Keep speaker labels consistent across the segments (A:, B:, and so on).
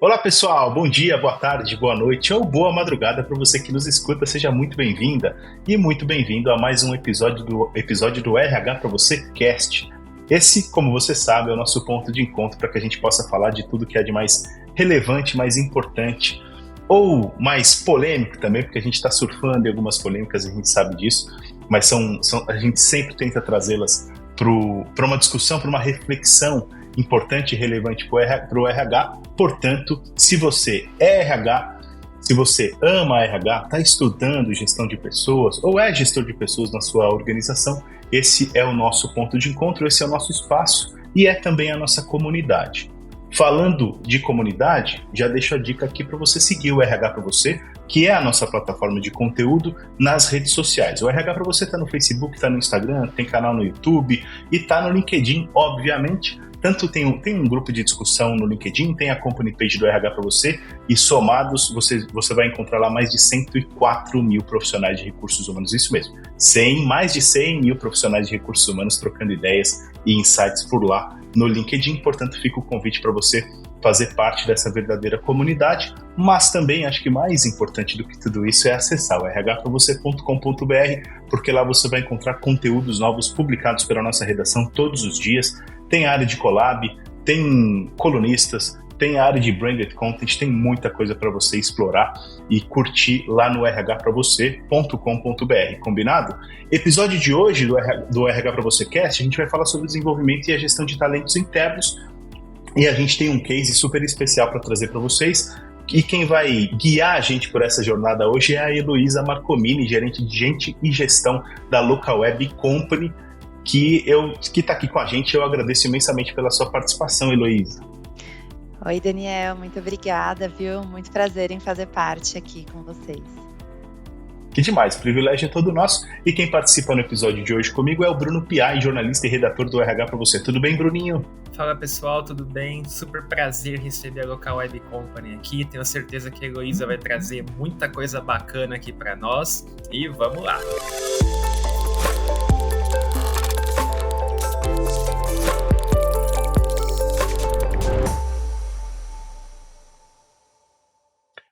A: Olá pessoal, bom dia, boa tarde, boa noite ou boa madrugada para você que nos escuta. Seja muito bem-vinda e muito bem-vindo a mais um episódio do RH para você Cast. Esse, como você sabe, é o nosso ponto de encontro para que a gente possa falar de tudo que é de mais relevante, mais importante ou mais polêmico também, porque a gente está surfando em algumas polêmicas, a gente sabe disso, mas a gente sempre tenta trazê-las para uma discussão, para uma reflexão importante e relevante para o RH. Portanto, se você é RH, se você ama RH, está estudando gestão de pessoas ou é gestor de pessoas na sua organização, esse é o nosso ponto de encontro, esse é o nosso espaço e é também a nossa comunidade. Falando de comunidade, já deixo a dica aqui para você seguir o RH para você, que é a nossa plataforma de conteúdo nas redes sociais. O RH para você está no Facebook, está no Instagram, tem canal no YouTube e está no LinkedIn, obviamente. Tanto tem um grupo de discussão no LinkedIn, tem a company page do RH para você, e somados você vai encontrar lá mais de 104 mil profissionais de recursos humanos, isso mesmo, mais de 100 mil profissionais de recursos humanos trocando ideias e insights por lá no LinkedIn. Portanto, fica o convite para você fazer parte dessa verdadeira comunidade, mas também acho que mais importante do que tudo isso é acessar o rhpravocê.com.br, porque lá você vai encontrar conteúdos novos publicados pela nossa redação todos os dias. Tem área de collab, tem colunistas, tem área de branded content, tem muita coisa para você explorar e curtir lá no rhpravocê.com.br, combinado? Episódio de hoje do RH para você Cast, a gente vai falar sobre desenvolvimento e a gestão de talentos internos, e a gente tem um case super especial para trazer para vocês. E quem vai guiar a gente por essa jornada hoje é a Heloísa Marcomini, gerente de gente e gestão da Local Web Company, que está aqui com a gente. Eu agradeço imensamente pela sua participação, Heloísa.
B: Oi, Daniel, muito obrigada, viu? Muito prazer em fazer parte aqui com vocês.
A: Que demais, o privilégio é todo nosso. E quem participa no episódio de hoje comigo é o Bruno Piai, jornalista e redator do RH para você. Tudo bem, Bruninho?
C: Fala pessoal, tudo bem? Super prazer receber a Local Web Company aqui. Tenho certeza que a Heloísa vai trazer muita coisa bacana aqui para nós. E vamos lá!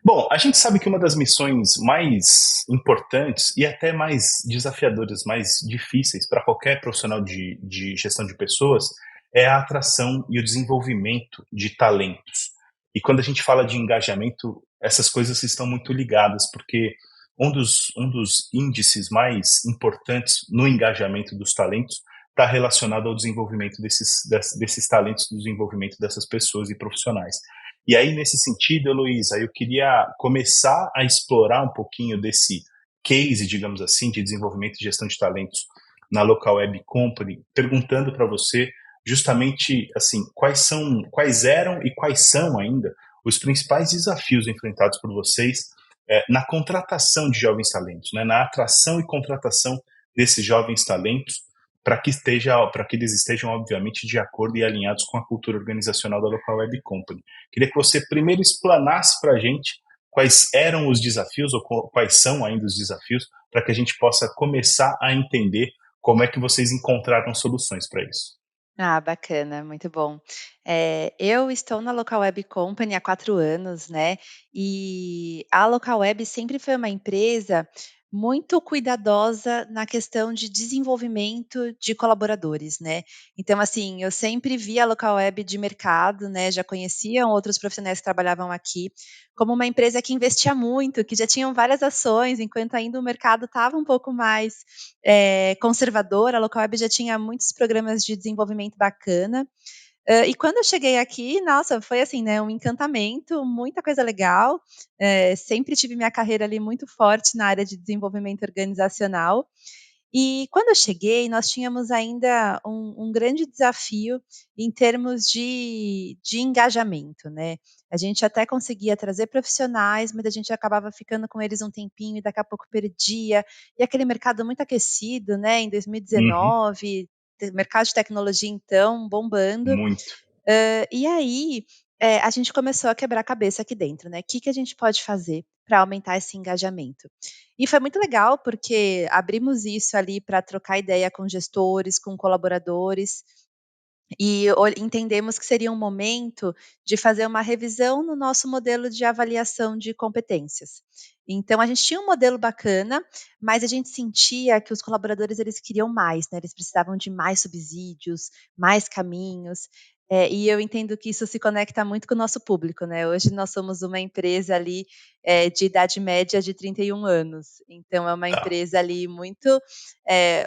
A: Bom, a gente sabe que uma das missões mais importantes e até mais desafiadoras, mais difíceis para qualquer profissional de gestão de pessoas é a atração e o desenvolvimento de talentos. E quando a gente fala de engajamento, essas coisas estão muito ligadas, porque um dos índices mais importantes no engajamento dos talentos está relacionado ao desenvolvimento desses talentos, do desenvolvimento dessas pessoas e profissionais. E aí, nesse sentido, Heloísa, eu queria começar a explorar um pouquinho desse case, digamos assim, de desenvolvimento e gestão de talentos na Local Web Company, perguntando para você justamente assim, quais eram e quais são ainda os principais desafios enfrentados por vocês na contratação de jovens talentos, né, na atração e contratação desses jovens talentos, para que eles estejam, obviamente, de acordo e alinhados com a cultura organizacional da Local Web Company. Queria que você primeiro explanasse para a gente quais eram os desafios, ou quais são ainda os desafios, para que a gente possa começar a entender como é que vocês encontraram soluções para isso.
B: Ah, bacana, muito bom. Eu estou na Local Web Company há 4 anos, né, e a Local Web sempre foi uma empresa muito cuidadosa na questão de desenvolvimento de colaboradores, né. Então, assim, eu sempre vi a Local Web de mercado, né, já conheciam outros profissionais que trabalhavam aqui, como uma empresa que investia muito, que já tinham várias ações, enquanto ainda o mercado estava um pouco mais conservador, a Local Web já tinha muitos programas de desenvolvimento bacana. E quando eu cheguei aqui, nossa, foi assim, né, um encantamento, muita coisa legal. Sempre tive minha carreira ali muito forte na área de desenvolvimento organizacional. E quando eu cheguei, nós tínhamos ainda um grande desafio em termos de engajamento, né. A gente até conseguia trazer profissionais, mas a gente acabava ficando com eles um tempinho e daqui a pouco perdia. E aquele mercado muito aquecido, né, em
A: Uhum,
B: 2019, mercado de tecnologia então bombando.
A: muito.
B: E aí, a gente começou a quebrar a cabeça aqui dentro, né, que a gente pode fazer para aumentar esse engajamento? E foi muito legal, porque abrimos isso ali para trocar ideia com gestores, com colaboradores, e entendemos que seria um momento de fazer uma revisão no nosso modelo de avaliação de competências. Então a gente tinha um modelo bacana, mas a gente sentia que os colaboradores eles queriam mais, né, eles precisavam de mais subsídios, mais caminhos, e eu entendo que isso se conecta muito com o nosso público, né. Hoje nós somos uma empresa ali, de idade média de 31 anos, então é uma
A: Tá,
B: empresa ali muito,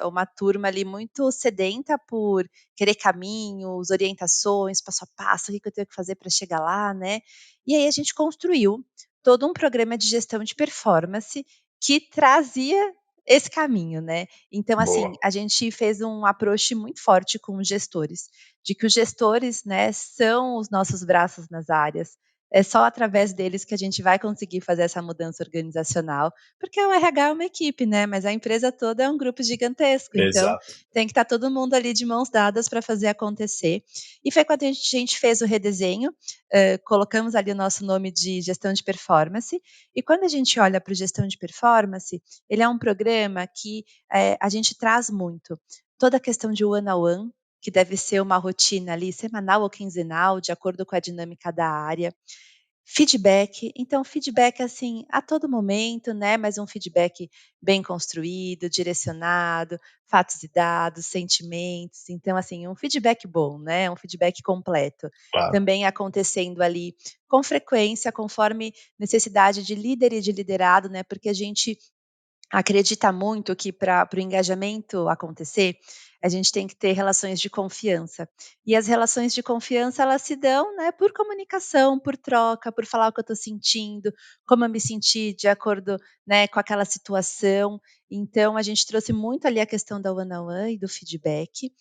B: uma turma ali muito sedenta por querer caminhos, orientações, passo a passo, o que eu tenho que fazer para chegar lá, né. E aí a gente construiu todo um programa de gestão de performance que trazia esse caminho, né. Então, assim,
A: boa.
B: a gente fez um approach muito forte com os gestores, de que os gestores, né, são os nossos braços nas áreas. É só através deles que a gente vai conseguir fazer essa mudança organizacional, porque o RH é uma equipe, né, mas a empresa toda é um grupo gigantesco, então
A: Exato.
B: tem que estar todo mundo ali de mãos dadas para fazer acontecer. E foi quando a gente fez o redesenho, colocamos ali o nosso nome de gestão de performance, e quando a gente olha para o gestão de performance, ele é um programa que a gente traz muito toda a questão de one on one, que deve ser uma rotina ali semanal ou quinzenal, de acordo com a dinâmica da área. Feedback, então feedback, assim, a todo momento, né, mas um feedback bem construído, direcionado, fatos e dados, sentimentos, então, assim, um feedback bom, né, um feedback completo.
A: Claro.
B: Também acontecendo ali com frequência, conforme necessidade de líder e de liderado, né, porque a gente acredita muito que para o engajamento acontecer, a gente tem que ter relações de confiança. E as relações de confiança, elas se dão, né, por comunicação, por troca, por falar o que eu estou sentindo, como eu me senti de acordo, né, com aquela situação. Então, a gente trouxe muito ali a questão da one on one e do feedback.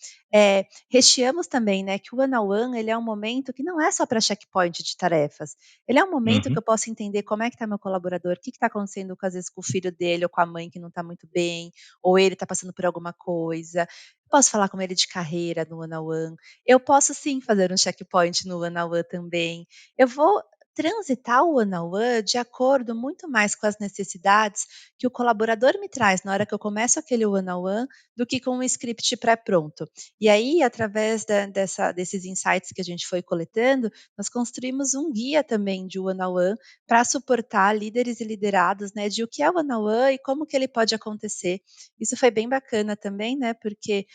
B: Recheamos também, né, que o one on one, ele é um momento que não é só para checkpoint de tarefas. Ele é um momento que
A: Uhum.
B: eu posso entender como é que está meu colaborador, o que está acontecendo, às vezes, com o filho dele ou com a mãe que não está muito bem, ou ele está passando por alguma coisa. Posso falar com ele de carreira no one on one. Eu posso sim fazer um checkpoint no one on one também. Eu vou transitar o one on one de acordo muito mais com as necessidades que o colaborador me traz na hora que eu começo aquele one on one, do que com um script pré-pronto. E aí, através desses insights que a gente foi coletando, nós construímos um guia também de one on one para suportar líderes e liderados, né, de o que é o one on one e como que ele pode acontecer. Isso foi bem bacana também, né, porque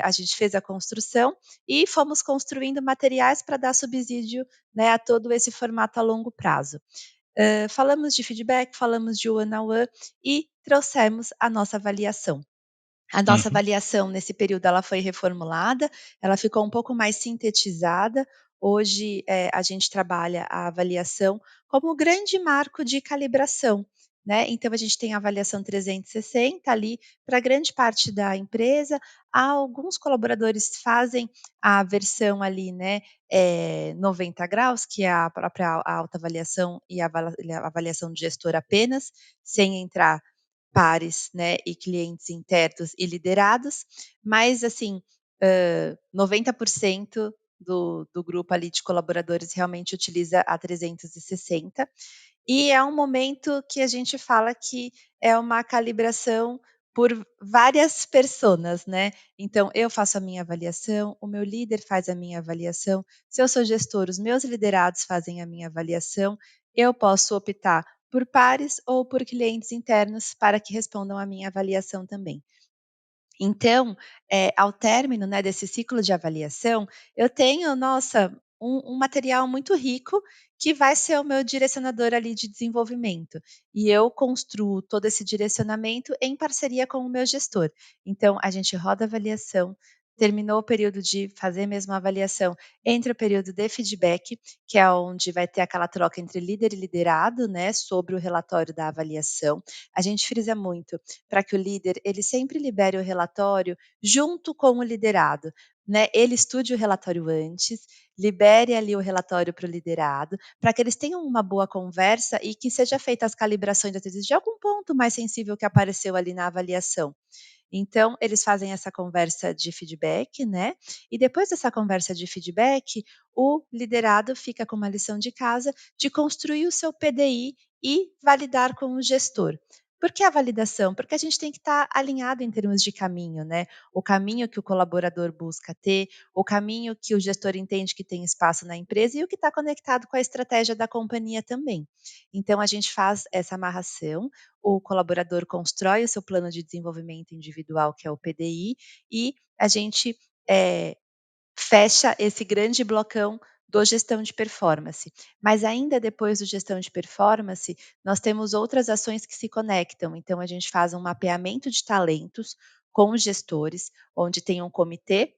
B: a gente fez a construção e fomos construindo materiais para dar subsídio, né, a todo esse formato a longo prazo. Falamos de feedback, falamos de one on one e trouxemos a nossa avaliação. A nossa
A: Uhum.
B: avaliação nesse período ela foi reformulada, ela ficou um pouco mais sintetizada. Hoje, a gente trabalha a avaliação como grande marco de calibração, né. Então a gente tem a avaliação 360 ali para grande parte da empresa. Alguns colaboradores fazem a versão ali, né, 90 graus, que é a própria autoavaliação e a avaliação de gestor apenas, sem entrar pares, né, e clientes internos e liderados, mas assim, 90% do grupo ali de colaboradores realmente utiliza a 360, e é um momento que a gente fala que é uma calibração por várias personas, né. Então eu faço a minha avaliação, o meu líder faz a minha avaliação, se eu sou gestor, os meus liderados fazem a minha avaliação, eu posso optar por pares ou por clientes internos para que respondam à minha avaliação também. Então, ao término, né, desse ciclo de avaliação, eu tenho, nossa, um material muito rico que vai ser o meu direcionador ali de desenvolvimento. E eu construo todo esse direcionamento em parceria com o meu gestor. Então, a gente roda a avaliação, terminou o período de fazer mesmo a avaliação, entra o período de feedback, que é onde vai ter aquela troca entre líder e liderado, né, sobre o relatório da avaliação. A gente frisa muito para que o líder ele sempre libere o relatório junto com o liderado, né? Ele estude o relatório antes, libere ali o relatório para o liderado, para que eles tenham uma boa conversa e que seja feita as calibrações às vezes de algum ponto mais sensível que apareceu ali na avaliação. Então, eles fazem essa conversa de feedback, né? E depois dessa conversa de feedback, o liderado fica com uma lição de casa de construir o seu PDI e validar com o gestor. Por que a validação? Porque a gente tem que estar alinhado em termos de caminho, né? O caminho que o colaborador busca ter, o caminho que o gestor entende que tem espaço na empresa e o que está conectado com a estratégia da companhia também. Então, a gente faz essa amarração, o colaborador constrói o seu plano de desenvolvimento individual, que é o PDI, e a gente eh, fecha esse grande blocão do gestão de performance. Mas ainda depois do gestão de performance, nós temos outras ações que se conectam. Então, a gente faz um mapeamento de talentos com os gestores, onde tem um comitê,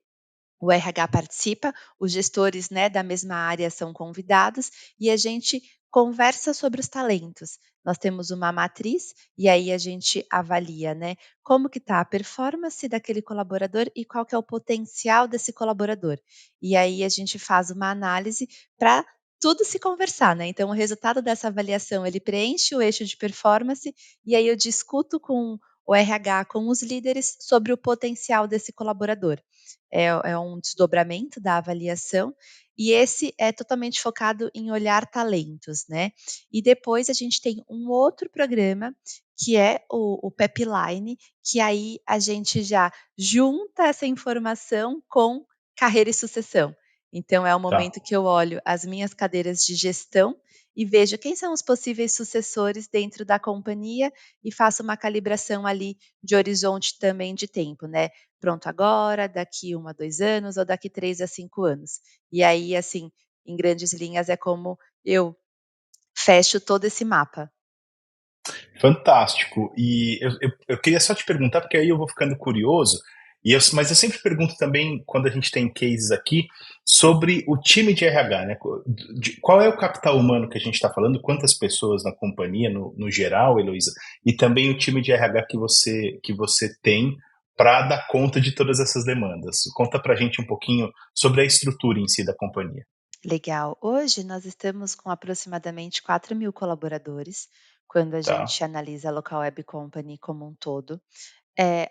B: o RH participa, os gestores, né, da mesma área são convidados e a gente conversa sobre os talentos. Nós temos uma matriz e aí a gente avalia, né, como que está a performance daquele colaborador e qual que é o potencial desse colaborador. E aí a gente faz uma análise para tudo se conversar, né? Então o resultado dessa avaliação, ele preenche o eixo de performance e aí eu discuto com o RH, com os líderes sobre o potencial desse colaborador. É um desdobramento da avaliação, e esse é totalmente focado em olhar talentos, né. E depois a gente tem um outro programa, que é o Pepline, que aí a gente já junta essa informação com carreira e sucessão. Então é o
A: Tá.
B: momento que eu olho as minhas cadeiras de gestão e vejo quem são os possíveis sucessores dentro da companhia e faço uma calibração ali de horizonte também de tempo, né pronto agora, daqui 1 a 2 anos ou daqui 3 a 5 anos. E aí, assim, em grandes linhas, é como eu fecho todo esse mapa.
A: Fantástico. E eu queria só te perguntar, porque aí eu vou ficando curioso, mas eu sempre pergunto também, quando a gente tem cases aqui, sobre o time de RH, né? Qual é o capital humano que a gente está falando, quantas pessoas na companhia, no geral, Heloísa, e também o time de RH que você tem para dar conta de todas essas demandas. Conta para a gente um pouquinho sobre a estrutura em si da companhia.
B: Legal. Hoje nós estamos com aproximadamente 4.000 colaboradores, quando a
A: Tá,
B: gente analisa a Local Web Company como um todo.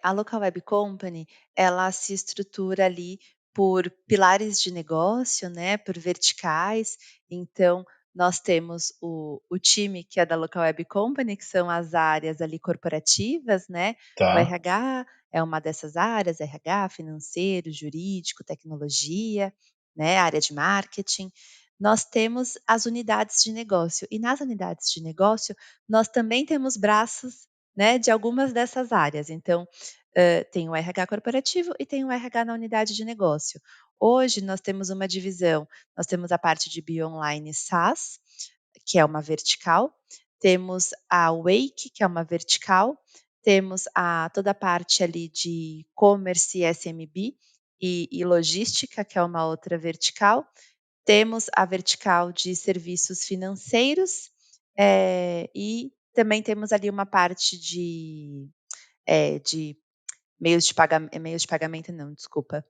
B: A Local Web Company, ela se estrutura ali por pilares de negócio, né, por verticais. Então, nós temos o time que é da Local Web Company, que são as áreas ali corporativas, né. O
A: tá,
B: RH é uma dessas áreas, RH, financeiro, jurídico, tecnologia, né, área de marketing. Nós temos as unidades de negócio e nas unidades de negócio, nós também temos braços, né, de algumas dessas áreas. Então, tem o RH corporativo e tem o RH na unidade de negócio. Hoje nós temos uma divisão, nós temos a parte de Bionline SaaS, que é uma vertical, temos a Wake, que é uma vertical, temos toda a parte ali de commerce e SMB e logística, que é uma outra vertical, temos a vertical de serviços financeiros, e também temos ali uma parte de meios de pagamento não, desculpa,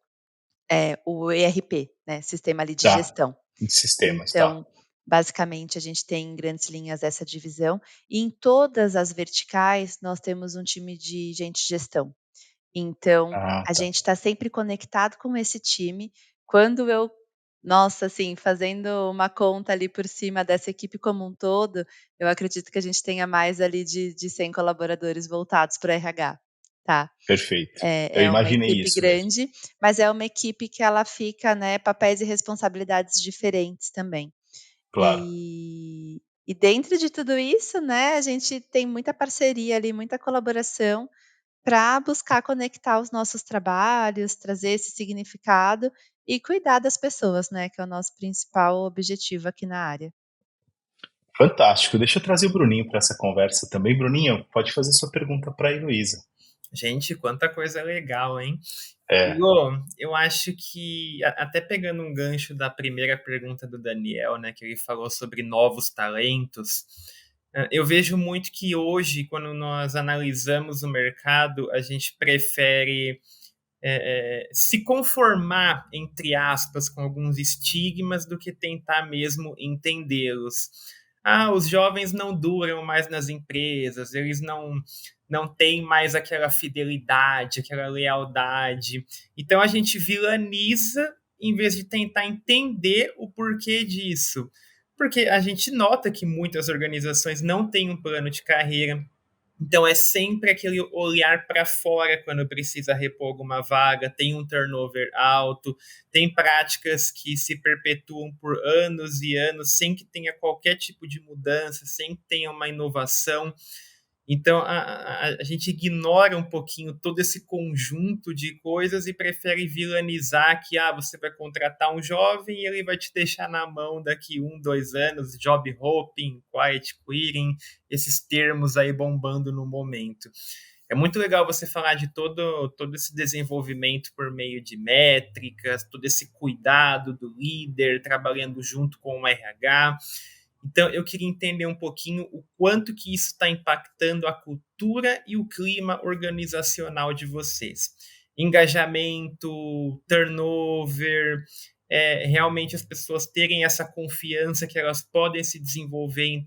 B: o ERP, né, sistema ali de
A: tá.
B: gestão.
A: De sistemas, tá.
B: Então, basicamente, a gente tem em grandes linhas essa divisão, e em todas as verticais nós temos um time de gente de gestão. Então,
A: Ah,
B: a
A: tá.
B: gente está sempre conectado com esse time. Quando eu nossa, assim, fazendo uma conta ali por cima dessa equipe como um todo, eu acredito que a gente tenha mais ali de 100 colaboradores voltados para o RH, tá.
A: Perfeito. Eu
B: É uma
A: imaginei
B: equipe
A: isso mesmo.
B: grande, mas é uma equipe que ela fica, né, papéis e responsabilidades diferentes também.
A: Claro.
B: E dentro de tudo isso, né, a gente tem muita parceria ali, muita colaboração para buscar conectar os nossos trabalhos, trazer esse significado e cuidar das pessoas, né, que é o nosso principal objetivo aqui na área.
A: Fantástico. Deixa eu trazer o Bruninho para essa conversa também. Bruninho, pode fazer sua pergunta para a Heloísa.
C: Gente, quanta coisa legal, hein?
A: É,
C: Igor, eu acho que, até pegando um gancho da primeira pergunta do Daniel, né, que ele falou sobre novos talentos, eu vejo muito que hoje, quando nós analisamos o mercado, a gente prefere se conformar, entre aspas, com alguns estigmas do que tentar mesmo entendê-los. Ah, os jovens não duram mais nas empresas, eles não têm mais aquela fidelidade, aquela lealdade. Então a gente vilaniza em vez de tentar entender o porquê disso. Porque a gente nota que muitas organizações não têm um plano de carreira, Então é sempre aquele olhar para fora quando precisa repor alguma vaga, tem um turnover alto, tem práticas que se perpetuam por anos e anos sem que tenha qualquer tipo de mudança, sem que tenha uma inovação. Então a gente ignora um pouquinho todo esse conjunto de coisas e prefere vilanizar que você vai contratar um jovem e ele vai te deixar na mão daqui 1, 2 anos, job hopping, quiet quitting, esses termos aí bombando no momento. É muito legal você falar de todo esse desenvolvimento por meio de métricas, todo esse cuidado do líder trabalhando junto com o RH. Então, eu queria entender um pouquinho o quanto que isso está impactando a cultura e o clima organizacional de vocês. Engajamento, turnover, realmente as pessoas terem essa confiança que elas podem se desenvolver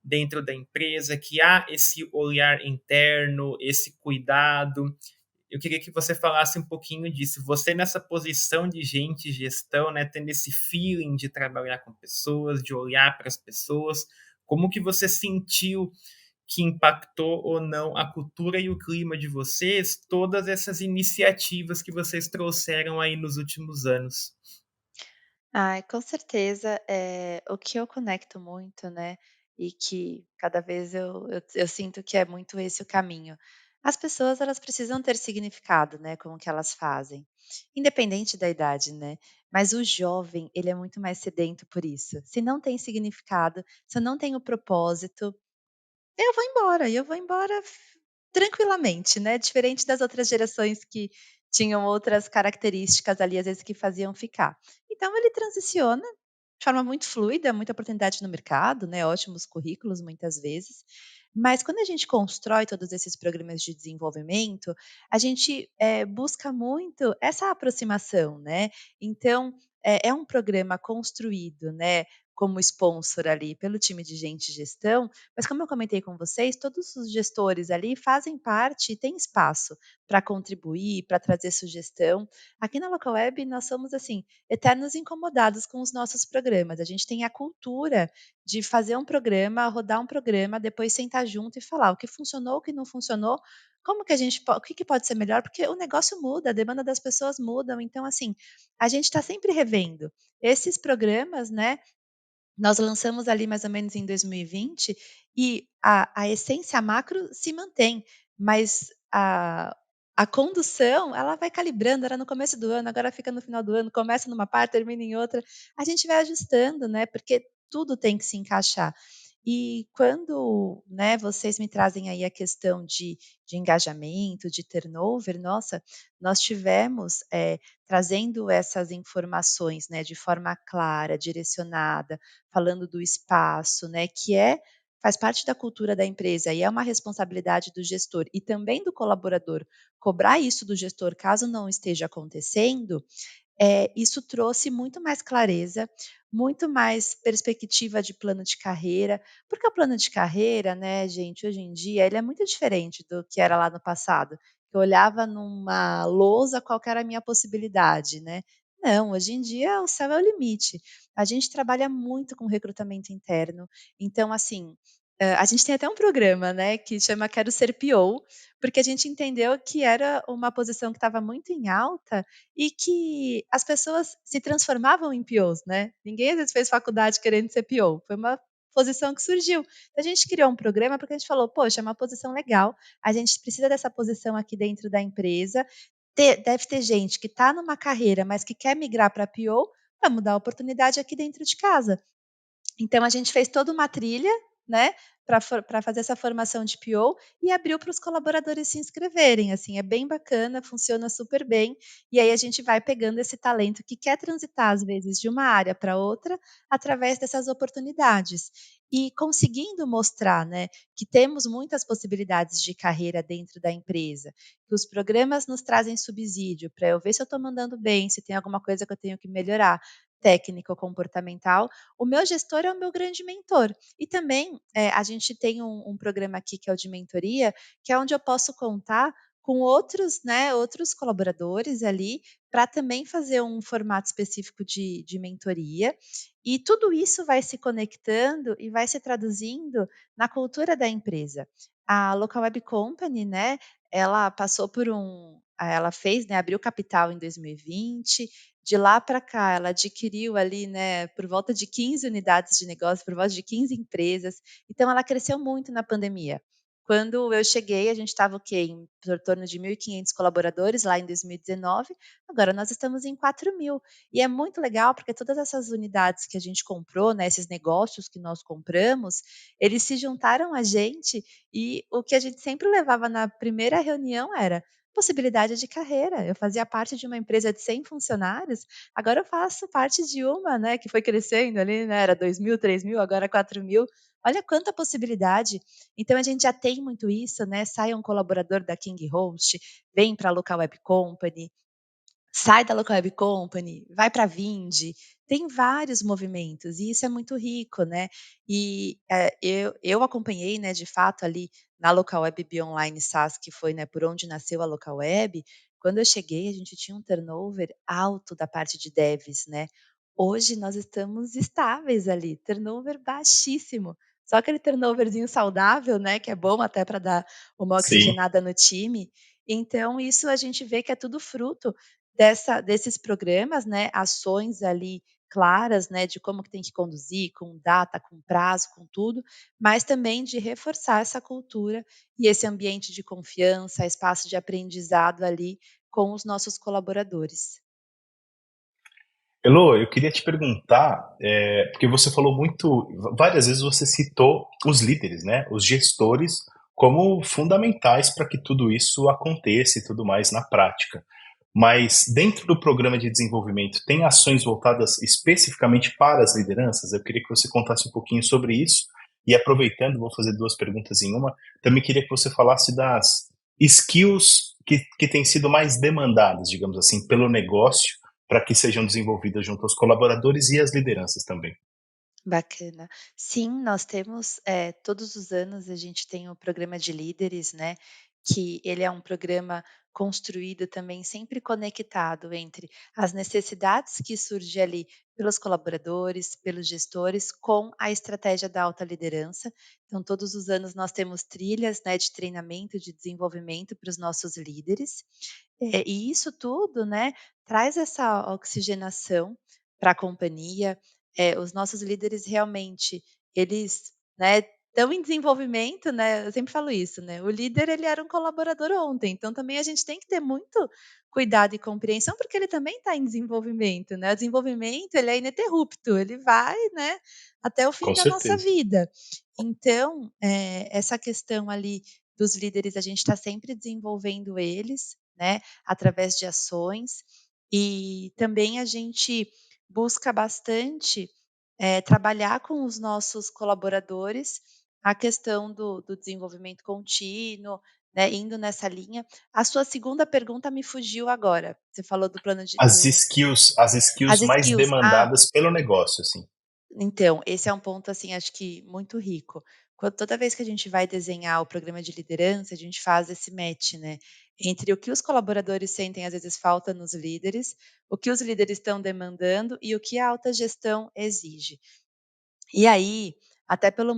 C: dentro da empresa, que há esse olhar interno, esse cuidado. Eu queria que você falasse um pouquinho disso. Você nessa posição de gente, gestão, né, tendo esse feeling de trabalhar com pessoas, de olhar para as pessoas, como que você sentiu que impactou ou não a cultura e o clima de vocês, todas essas iniciativas que vocês trouxeram aí nos últimos anos?
B: Ai, com certeza, o que eu conecto muito, né, e que cada vez eu sinto que é muito esse o caminho. As pessoas, elas precisam ter significado, né, com o que elas fazem, independente da idade, né, mas o jovem, ele é muito mais sedento por isso. Se não tem significado, se eu não tenho propósito, eu vou embora, e eu vou embora tranquilamente, né, diferente das outras gerações que tinham outras características ali, às vezes, que faziam ficar. Então ele transiciona de forma muito fluida, muita oportunidade no mercado, né, ótimos currículos muitas vezes, mas quando a gente constrói todos esses programas de desenvolvimento, a gente, busca muito essa aproximação, né. Então, é um programa construído, né, como sponsor ali pelo time de gente de gestão, mas como eu comentei com vocês, todos os gestores ali fazem parte e têm espaço para contribuir, para trazer sugestão. Aqui na Local Web nós somos assim, eternos incomodados com os nossos programas. A gente tem a cultura de fazer um programa, rodar um programa, depois sentar junto e falar o que funcionou, o que não funcionou, como que a gente o que pode ser melhor, porque o negócio muda, a demanda das pessoas mudam. Então, assim, a gente está sempre revendo. Esses programas, né, nós lançamos ali mais ou menos em 2020 e a essência macro se mantém, mas a condução, ela vai calibrando, era no começo do ano, agora fica no final do ano, começa numa parte, termina em outra. A gente vai ajustando, né, porque tudo tem que se encaixar. E quando, né, vocês me trazem aí a questão de engajamento, de turnover, nossa, nós tivemos, trazendo essas informações, né, de forma clara, direcionada, falando do espaço, né, que faz parte da cultura da empresa e é uma responsabilidade do gestor e também do colaborador cobrar isso do gestor caso não esteja acontecendo, isso trouxe muito mais clareza, muito mais perspectiva de plano de carreira, porque o plano de carreira, né, gente, hoje em dia, ele é muito diferente do que era lá no passado, que eu olhava numa lousa qual que era a minha possibilidade, né. Não, hoje em dia o céu é o limite. A gente trabalha muito com recrutamento interno, então assim, a gente tem até um programa, né, que chama Quero Ser PO, porque a gente entendeu que era uma posição que estava muito em alta e que as pessoas se transformavam em POs, né. Ninguém às vezes fez faculdade querendo ser PO, foi uma posição que surgiu. A gente criou um programa, porque a gente falou: "Poxa, é uma posição legal, a gente precisa dessa posição aqui dentro da empresa, deve ter gente que está numa carreira, mas que quer migrar para PO, vamos dar oportunidade aqui dentro de casa". Então a gente fez toda uma trilha, né, para fazer essa formação de PO e abriu para os colaboradores se inscreverem, assim, é bem bacana, funciona super bem, e aí a gente vai pegando esse talento que quer transitar, às vezes, de uma área para outra, através dessas oportunidades. E conseguindo mostrar, né, que temos muitas possibilidades de carreira dentro da empresa, que os programas nos trazem subsídio para eu ver se eu estou mandando bem, se tem alguma coisa que eu tenho que melhorar, técnica ou comportamental, o meu gestor é o meu grande mentor. E também, a gente tem um programa aqui que é o de mentoria, que é onde eu posso contar com outros, né, outros colaboradores ali, para também fazer um formato específico de mentoria. E tudo isso vai se conectando e vai se traduzindo na cultura da empresa. A Local Web Company, né, ela passou por ela fez, né, abriu capital em 2020, de lá para cá ela adquiriu ali, né, por volta de 15 unidades de negócio, por volta de 15 empresas, então ela cresceu muito na pandemia. Quando eu cheguei, a gente estava o quê? Em torno de 1.500 colaboradores lá em 2019, agora nós estamos em 4.000. E é muito legal, porque todas essas unidades que a gente comprou, né, esses negócios que nós compramos, eles se juntaram a gente e o que a gente sempre levava na primeira reunião era possibilidade de carreira. Eu fazia parte de uma empresa de 100 funcionários, agora eu faço parte de uma, né, que foi crescendo ali, né, era 2.000, 3.000, agora 4.000. Olha quanta possibilidade. Então a gente já tem muito isso, né, sai um colaborador da King Host, vem para a Local Web Company, sai da Local Web Company, vai para a Vindi, tem vários movimentos e isso é muito rico, né. E, eu acompanhei, né, de fato ali na Local Web Online SaaS, que foi, né, por onde nasceu a Local Web, quando eu cheguei a gente tinha um turnover alto da parte de devs, né. Hoje nós estamos estáveis ali, turnover baixíssimo, só aquele turnoverzinho saudável, né, que é bom até para dar uma
A: Sim.
B: oxigenada no time. Então isso a gente vê que é tudo fruto desses programas, né, ações ali claras, né, de como que tem que conduzir, com data, com prazo, com tudo, mas também de reforçar essa cultura e esse ambiente de confiança, espaço de aprendizado ali com os nossos colaboradores.
A: Elô, eu queria te perguntar, porque você falou muito, várias vezes você citou os líderes, né, os gestores, como fundamentais para que tudo isso aconteça e tudo mais na prática. Mas dentro do programa de desenvolvimento, tem ações voltadas especificamente para as lideranças? Eu queria que você contasse um pouquinho sobre isso. E aproveitando, vou fazer duas perguntas em uma. Também queria que você falasse das skills que têm sido mais demandadas, digamos assim, pelo negócio, para que sejam desenvolvidas junto aos colaboradores e às lideranças também.
B: Bacana. Sim, nós temos, todos os anos a gente tem o programa de líderes, né, que ele é um programa construído também sempre conectado entre as necessidades que surge ali pelos colaboradores, pelos gestores, com a estratégia da alta liderança. Então, todos os anos nós temos trilhas, né, de treinamento, de desenvolvimento para os nossos líderes. E isso tudo, né, traz essa oxigenação para a companhia. Os nossos líderes realmente, eles, né, estão em desenvolvimento, né, eu sempre falo isso, né, o líder ele era um colaborador ontem, então também a gente tem que ter muito cuidado e compreensão, porque ele também está em desenvolvimento, né, o desenvolvimento ele é ininterrupto, ele vai, né, até o fim
A: Com
B: da nossa
A: certeza.
B: vida. Então, essa questão ali dos líderes, a gente está sempre desenvolvendo eles, né, através de ações, e também a gente busca bastante, trabalhar com os nossos colaboradores a questão do desenvolvimento contínuo, né, indo nessa linha. A sua segunda pergunta me fugiu agora, você falou do plano de
A: As
B: as
A: skills mais
B: skills. Ah,
A: demandadas pelo negócio, assim.
B: então, esse é um ponto, assim, acho que muito rico. Toda vez que a gente vai desenhar o programa de liderança, a gente faz esse match, né, entre o que os colaboradores sentem, às vezes, falta nos líderes, o que os líderes estão demandando e o que a alta gestão exige. E aí, até pelo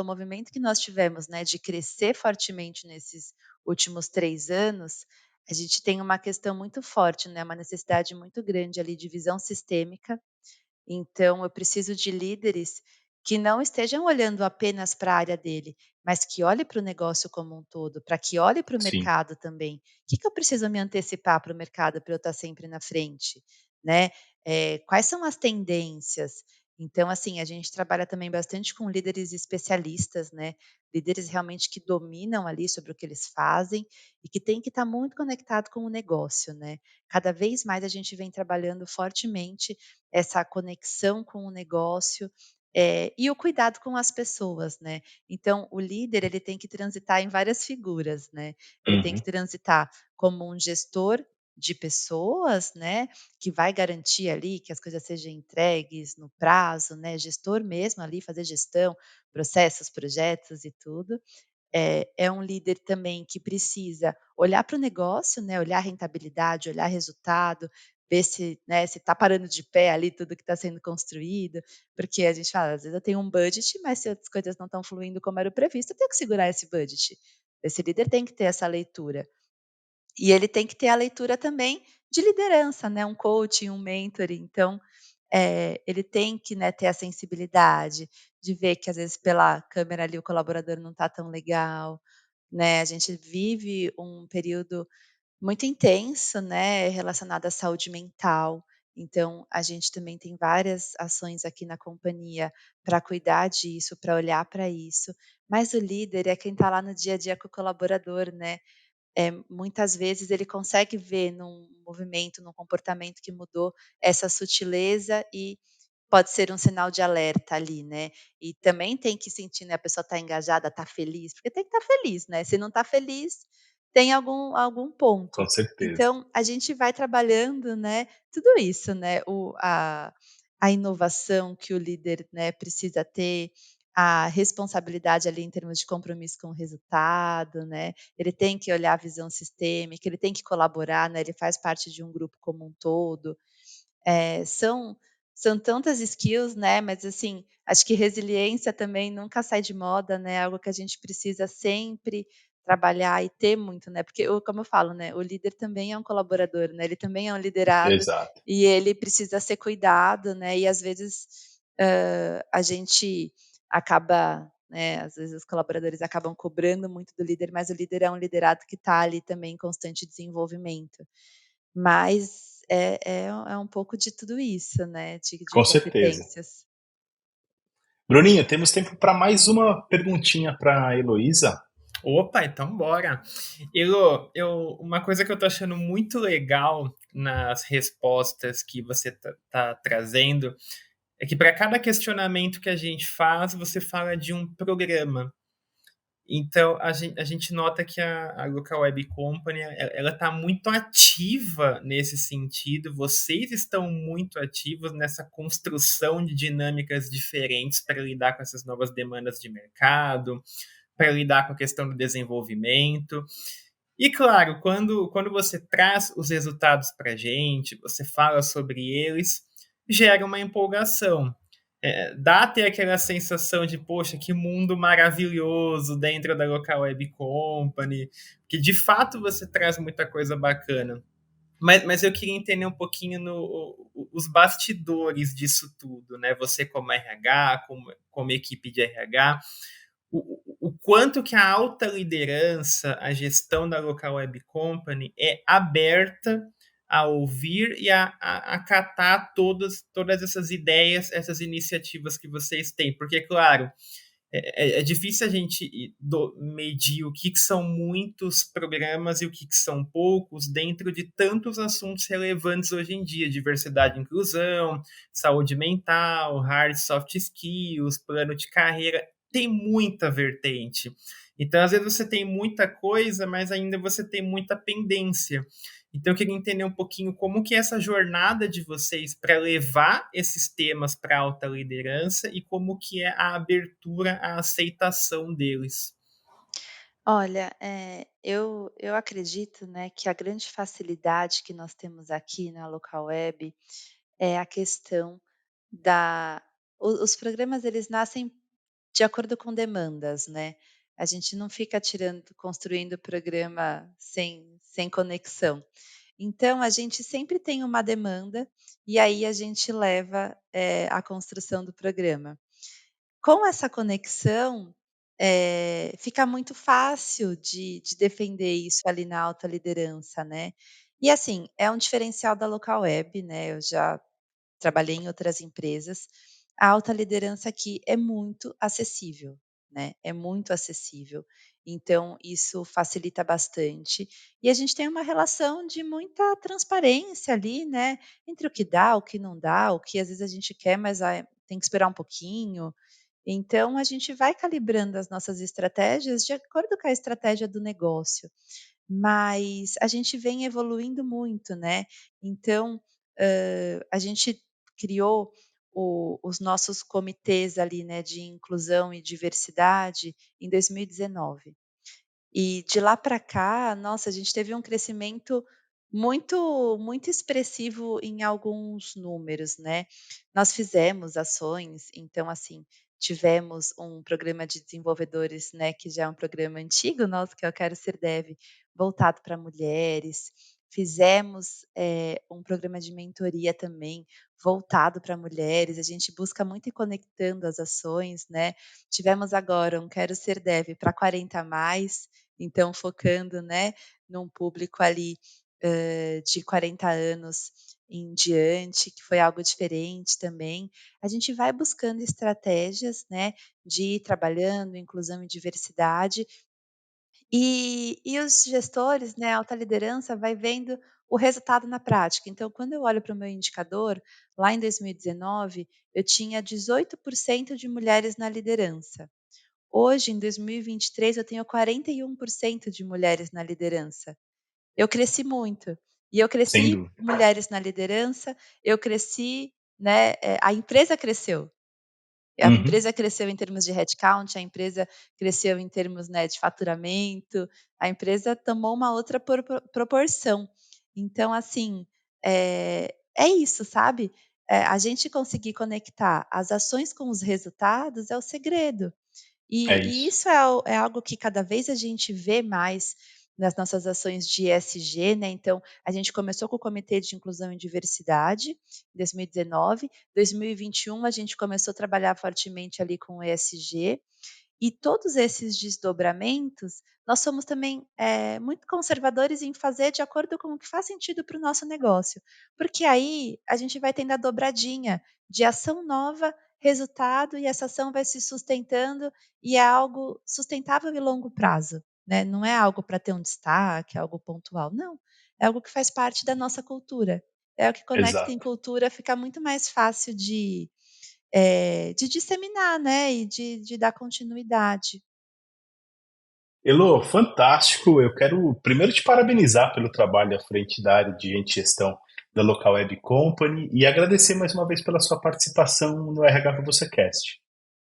B: movimento que nós tivemos, né, de crescer fortemente nesses últimos 3 anos, a gente tem uma questão muito forte, né, uma necessidade muito grande ali de visão sistêmica. Então eu preciso de líderes que não estejam olhando apenas para a área dele, mas que olhe para o negócio como um todo, para que olhe para o
A: Sim.
B: mercado também. O que que eu preciso me antecipar para o mercado para eu estar sempre na frente, né? Quais são as tendências? Então, assim, a gente trabalha também bastante com líderes especialistas, né? Líderes realmente que dominam ali sobre o que eles fazem e que tem que estar muito conectado com o negócio, né? Cada vez mais a gente vem trabalhando fortemente essa conexão com o negócio, e o cuidado com as pessoas, né. Então o líder ele tem que transitar em várias figuras, né. Ele tem que
A: Uhum.
B: transitar como um gestor de pessoas, né, que vai garantir ali que as coisas sejam entregues no prazo, né, gestor mesmo ali, fazer gestão, processos, projetos e tudo. É um líder também que precisa olhar para o negócio, né, olhar rentabilidade, olhar resultado, ver se, né, se tá parando de pé ali tudo que está sendo construído, porque a gente fala, às vezes eu tenho um budget, mas se as coisas não estão fluindo como era o previsto, eu tenho que segurar esse budget. Esse líder tem que ter essa leitura. E ele tem que ter a leitura também de liderança, né, um coaching, um mentoring. Então, ele tem que, né, ter a sensibilidade de ver que às vezes pela câmera ali o colaborador não está tão legal, né. A gente vive um período muito intenso, né, relacionado à saúde mental. Então, a gente também tem várias ações aqui na companhia para cuidar disso, para olhar para isso. Mas o líder é quem está lá no dia a dia com o colaborador, né. Muitas vezes ele consegue ver num movimento, num comportamento que mudou, essa sutileza e pode ser um sinal de alerta ali, né. E também tem que sentir, né, a pessoa está engajada, está feliz, porque tem que estar feliz, né, se não está feliz, tem algum
A: Com
B: ponto.
A: certeza.
B: Então, a gente vai trabalhando, né, tudo isso, né, a inovação que o líder, né, precisa ter, a responsabilidade ali em termos de compromisso com o resultado, né, ele tem que olhar a visão sistêmica, ele tem que colaborar, né, ele faz parte de um grupo como um todo. São tantas skills, né, mas assim, acho que resiliência também nunca sai de moda, né, algo que a gente precisa sempre trabalhar e ter muito, né, porque como eu falo, né, o líder também é um colaborador, né, ele também é um liderado,
A: Exato.
B: e ele precisa ser cuidado, né, e às vezes, a gente acaba, né, às vezes os colaboradores acabam cobrando muito do líder, mas o líder é um liderado que está ali também em constante desenvolvimento. Mas é um pouco de tudo isso, né, de
A: Com certeza.
B: competências.
A: Bruninho, temos tempo para mais uma perguntinha para a Heloísa.
C: Opa, então bora. Uma coisa que eu tô achando muito legal nas respostas que você tá trazendo é que para cada questionamento que a gente faz, você fala de um programa. Então, a gente nota que a Local Web Company, ela está muito ativa nesse sentido, vocês estão muito ativos nessa construção de dinâmicas diferentes para lidar com essas novas demandas de mercado, para lidar com a questão do desenvolvimento. E claro, quando você traz os resultados para a gente, você fala sobre eles, gera uma empolgação. Dá até aquela sensação de, poxa, que mundo maravilhoso dentro da Local Web Company, que de fato você traz muita coisa bacana. Mas eu queria entender um pouquinho os bastidores disso tudo, né? Você como RH, como equipe de RH, o quanto que a alta liderança, a gestão da Local Web Company é aberta a ouvir e a acatar todas essas ideias, essas iniciativas que vocês têm. Porque, claro, é difícil a gente medir o que são muitos programas e o que são poucos dentro de tantos assuntos relevantes hoje em dia, diversidade e inclusão, saúde mental, hard e soft skills, plano de carreira, tem muita vertente. Então, às vezes você tem muita coisa, mas ainda você tem muita pendência. Então, eu queria entender um pouquinho como que é essa jornada de vocês para levar esses temas para a alta liderança e como que é a abertura, a aceitação deles.
B: Olha, eu acredito, né, que a grande facilidade que nós temos aqui na Local Web é a questão da os programas eles nascem de acordo com demandas, né. A gente não fica construindo programa sem conexão. Então a gente sempre tem uma demanda, e aí a gente leva, a construção do programa. Com essa conexão, fica muito fácil de defender isso ali na alta liderança, né. E assim, é um diferencial da Local Web, né, eu já trabalhei em outras empresas, a alta liderança aqui é muito acessível, né, é muito acessível. Então isso facilita bastante. E a gente tem uma relação de muita transparência ali, né, entre o que dá, o que não dá, o que às vezes a gente quer, mas tem que esperar um pouquinho. Então a gente vai calibrando as nossas estratégias de acordo com a estratégia do negócio. Mas a gente vem evoluindo muito, né. Então, a gente criou os nossos comitês ali, né, de inclusão e diversidade em 2019. E de lá para cá, nossa, a gente teve um crescimento muito expressivo em alguns números, né. Nós fizemos ações, então, assim, tivemos um programa de desenvolvedores, né, que já é um programa antigo nosso, que é o Quero Ser Dev, voltado para mulheres. Fizemos, um programa de mentoria também, voltado para mulheres, a gente busca muito ir conectando as ações, né. Tivemos agora um Quero Ser Dev para 40 a mais, então focando, né, num público ali de 40 anos em diante, que foi algo diferente também. A gente vai buscando estratégias, né, de ir trabalhando inclusão e diversidade, e os gestores, né, a alta liderança vai vendo o resultado na prática. Então, quando eu olho para o meu indicador, lá em 2019, eu tinha 18% de mulheres na liderança. Hoje, em 2023, eu tenho 41% de mulheres na liderança. Eu cresci muito. E eu
A: Sem
B: cresci
A: dúvida.
B: mulheres na liderança, eu cresci, né, a empresa cresceu. A
A: Uhum.
B: empresa cresceu em termos de headcount, a empresa cresceu em termos, né, de faturamento, a empresa tomou uma outra proporção. Então, assim, é isso, sabe. A gente conseguir conectar as ações com os resultados é o segredo.
A: É
B: E
A: isso.
B: isso é algo que cada vez a gente vê mais nas nossas ações de ESG, né, então a gente começou com o Comitê de Inclusão e Diversidade, em 2019, 2021 a gente começou a trabalhar fortemente ali com o ESG, e todos esses desdobramentos, nós somos também, muito conservadores em fazer de acordo com o que faz sentido para o nosso negócio, porque aí a gente vai tendo a dobradinha de ação nova, resultado, e essa ação vai se sustentando e é algo sustentável e longo prazo, né, não é algo para ter um destaque, algo pontual, não, é algo que faz parte da nossa cultura. É o que conecta em
A: Exato.
B: cultura, fica muito mais fácil de disseminar, né, e de dar continuidade.
A: Elô, fantástico. Eu quero primeiro te parabenizar pelo trabalho à frente da área de gente e gestão da Local Web Company e agradecer mais uma vez pela sua participação no RH para você Cast.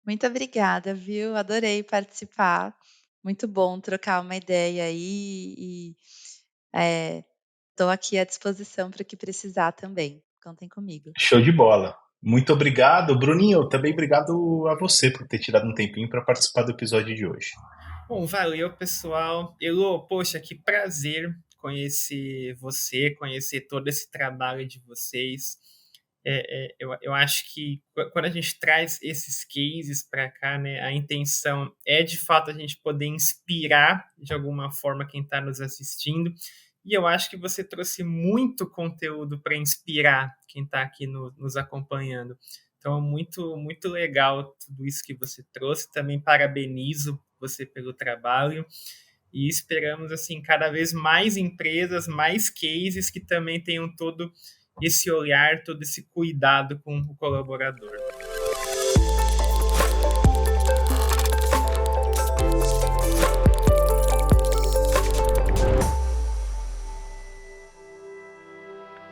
B: Muito obrigada, viu, adorei participar, muito bom trocar uma ideia aí e, estou aqui à disposição para o que precisar também, contem comigo.
A: Show de bola. Muito obrigado, Bruninho. Também obrigado a você por ter tirado um tempinho para participar do episódio de hoje.
C: Bom, valeu, pessoal. Elô, poxa, que prazer conhecer você, conhecer todo esse trabalho de vocês. Eu acho que quando a gente traz esses cases para cá, né, a intenção é de fato a gente poder inspirar de alguma forma quem está nos assistindo. E eu acho que você trouxe muito conteúdo para inspirar quem está aqui nos acompanhando. Então, muito legal tudo isso que você trouxe. Também parabenizo você pelo trabalho e esperamos assim cada vez mais empresas, mais cases que também tenham todo esse olhar, todo esse cuidado com o colaborador.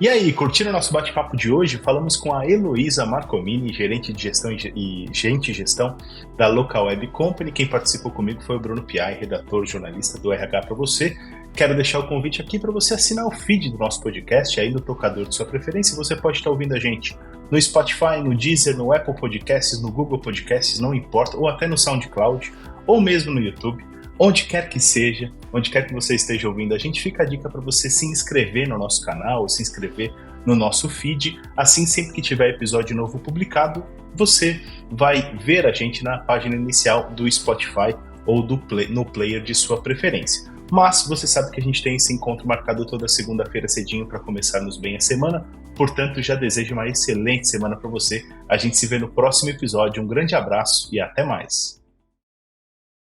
A: E aí, curtindo o nosso bate-papo de hoje, falamos com a Heloísa Marcomini, gerente de gestão e gente gestão da Local Web Company. Quem participou comigo foi o Bruno Piai, redator, jornalista do RH para você. Quero deixar o convite aqui para você assinar o feed do nosso podcast aí no tocador de sua preferência. Você pode estar ouvindo a gente no Spotify, no Deezer, no Apple Podcasts, no Google Podcasts, não importa, ou até no SoundCloud, ou mesmo no YouTube. Onde quer que seja, onde quer que você esteja ouvindo, a gente fica a dica para você se inscrever no nosso canal, se inscrever no nosso feed. Assim, sempre que tiver episódio novo publicado, você vai ver a gente na página inicial do Spotify ou no player de sua preferência. Mas você sabe que a gente tem esse encontro marcado toda segunda-feira cedinho para começarmos bem a semana. Portanto, já desejo uma excelente semana para você. A gente se vê no próximo episódio. Um grande abraço e até mais.